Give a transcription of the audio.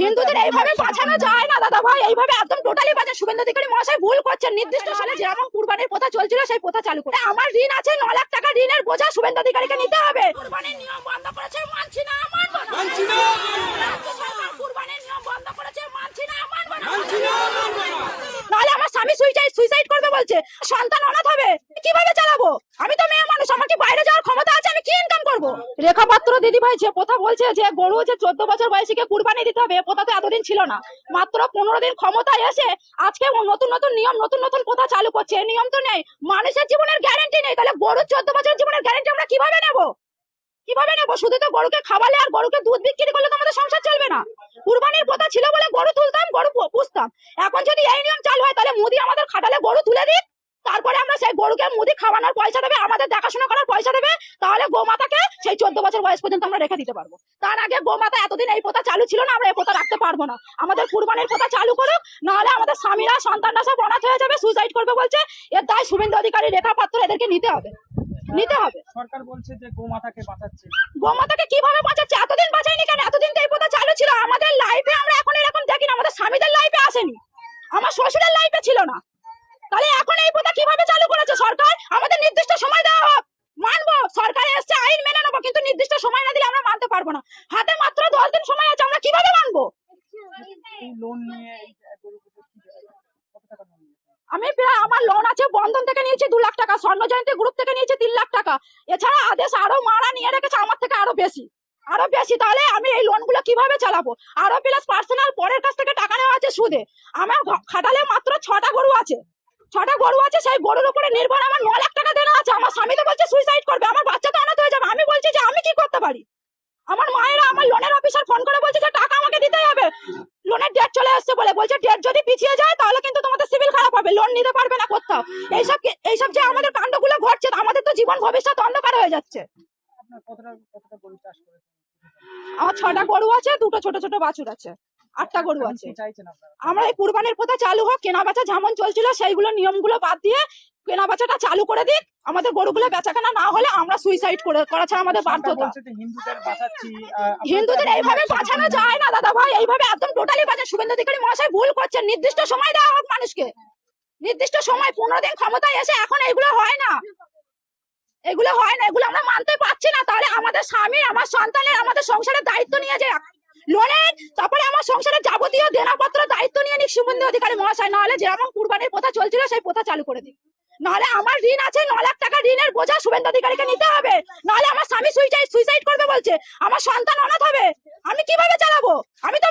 হিন্দুদের এইভাবে বাঁচানো যায় না দাদা ভাই, এইভাবে একদম টোটালি বাঁচা। শুভেন্দু অধিকারী মহাশয় ভুল করছেন। নির্দিষ্ট সালে যেরকম কুরবানির প্রথা চলছিল সেই প্রথা চালু করে আমার ঋণ আছে 9 লাখ টাকা, ঋণের বোঝা শুভেন্দু অধিকারীকে নিতে হবে। কুরবানির নিয়ম বন্ধ করেছে, মানছি না, মানবো না। মানছি না, রাজ্য সরকার কুরবানির নিয়ম বন্ধ করেছে, মানছি না, মানবো না। মানছি না, মানবো না। নাহলে আমার স্বামী সুইসাইড করবে বলছে, সন্তান অনাথ হবে, কিভাবে চালাবো? আমি তো মেয়ে মানুষ, আমার কি বাইরে যাওয়ার ক্ষমতা আছে? আমি কি ইনকাম করবো? রেখা পাত্র দিদি ভাই যে কথা বলছে যে গরু যে 14 বছর বয়সীকে কুরবানি দিতে হবে, এ কথা তো এতদিন ছিল না। মাত্র 15 দিন ক্ষমতায় এসে আজকে নতুন নতুন নিয়ম, নতুন নতুন কথা চালু করছে। এই নিয়ম তো নেই, মানুষের জীবনের গ্যারান্টি নেই। তাহলে গরুর 14 বছর জীবনের গ্যারান্টি আমরা কিভাবে নেবো? কিভাবে নেবো? শুধু তো গরুকে খাওয়ালে আর গরুকে দুধ বিক্রি করলে তো আমাদের সংসার চলবে না। কুরবানির প্রথা ছিল বলে গরু তুলতাম, গরু পুষতাম। এখন যদি এই নিয়ম চালু হয় তাহলে মুদি আমাদের খাটালে গরু তুলে দিক, তারপরে আমরা সেই গরুকে মুদি খাওয়ানোর পয়সা দেবে, আমাদের দেখাশোনা করার পয়সা দেবে, তাহলে গোমাতাকে সেই 14 বছর বয়স পর্যন্ত আমরা রেখে দিতে পারবো। তার আগে গোমাতা এতদিন এই প্রথা চালু ছিল না, আমরা এই প্রথা রাখতে পারবো না। আমাদের কুরবানির প্রথা চালু করুক, নাহলে আমাদের স্বামীরা সন্তানরা সব অনাথ হয়ে যাবে, সুইসাইড করবে বলছে। এর দায় শুভেন্দু অধিকারী, রেখা পাত্র এদেরকে নিতে হবে, নিতে হবে। সরকার বলছে যে গোমাতাকে বাঁচাচ্ছে। গোমাতাকে কিভাবে বাঁচাচ্ছে? এতদিন বাঁচায়নি কেন? এতদিন তো এই প্রথা চালু ছিল। আমাদের লাইফে আমরা এখন এরকম দেখি না, আমাদের স্বামীদের লাইফে আসেনি, আমার শ্বশুরের লাইফে ছিল না। তাহলে এখন এই প্রথা কিভাবে চালু করেছে সরকার? আমাদের নির্দিষ্ট সময় দেওয়া হোক, মানবো। সরকারে এসছে, আইন মেনে নেবো, কিন্তু নির্দিষ্ট সময় না দিলে আমরা মানতে পারবো না। হাতে মাত্র 10 দিন সময় আছে, আমরা কিভাবে মানবো? এই লোন নিয়ে এই গরু পুজো কত টাকা লোন নিয়েছে? আমি প্রায়, আমার লোন আছে, বন্ধন থেকে নিয়েছি 2 লাখ টাকা, স্বর্ণ জয়ন্তী গ্রুপ থেকে নিয়েছি 3 লাখ টাকা। এছাড়া আদেশ আরো মারা নিয়ে রেখেছে আমার থেকে আরো বেশি, আরো বেশি। তাহলে আমি এই লোনগুলো কিভাবে চালাবো? আরো প্লাস পার্সোনাল পরের কাছ থেকে টাকা নেওয়া আছে সুদে। আমার খাটালে মাত্র 6টা গরু আছে, 6টা গরু আছে, সেই গরুর উপরে নির্ভর আমার 9 লাখ টাকা দেনা আছে। আমার স্বামী তো বলছে সুইসাইড করবে, আমার বাচ্চা তো অনাথ হয়ে যাবে। আমি বলছি যে আমি কি করতে পারি? আমার মায়েরা, আমার লোনের অফিসার ফোন করে বলছে যে টাকা আমাকে দিতেই হবে, লোনের ডেট চলে আসছে বলে। বলছে ডেট যদি পিছিয়ে যায় তাহলে কিন্তু তোমাদের সিভিল খারাপ হবে, লোন নিতে পারবে না কোথাও। এইসব যে আমাদের কাণ্ডগুলো ঘটছে, আমাদের তো জীবন ভবিষ্যৎ অন্ধকার হয়ে যাচ্ছে। আপনার কতটা গরু চাষ করেছেন? আমার 6টা গরু আছে, 2টো ছোট ছোট বাছুর আছে, 8টা গরু এখন আছে। কি চাইছেন আপনারা? আমরা এই কুরবানির প্রথা চালু হোক, কেনা বেচা যেমন চলছিল সেইগুলো নিয়মগুলো বাদ দিয়ে কেনা বেচাটা চালু করে দিক। আমাদের গরুগুলো বেচাকেনা না হলে আমরা সুইসাইড করা ছাড়া আমাদের সরকার বাধ্যতা। বলছে যে হিন্দুদের বাঁচাচ্ছি। হিন্দুদের এইভাবে বাঁচানো যায় না দাদা ভাই, এইভাবে একদম টোটালি বাঁচা। শুভেন্দু অধিকারী মহাশয় ভুল করছেন। নির্দিষ্ট সময় দেওয়া হোক মানুষকে, নির্দিষ্ট সময়। 15 দিন ক্ষমতায় এসে এখন এগুলো হয় না, এগুলো হয় না, এগুলো আমরা মানতে পারছি না। তাহলে আমাদের স্বামী, আমার সন্তানের, আমাদের সংসারের দায়িত্ব নিয়ে যে লোনের, তারপরে আমার সংসারের যাবতীয় দেনাপত্র দায়িত্ব নিয়ে নিক শুভেন্দু অধিকারী মহাশয়। নাহলে যেরকম কুরবানির প্রথা চলছিল সেই প্রথা চালু করে দিক। নাহলে আমার ঋণ আছে 9 লাখ টাকা, ঋণের বোঝা শুভেন্দু অধিকারীকে নিতে হবে। নাহলে আমার স্বামী সুইসাইড করবে বলছে, আমার সন্তান অনাথ হবে, আমি কিভাবে চালাবো? আমি তো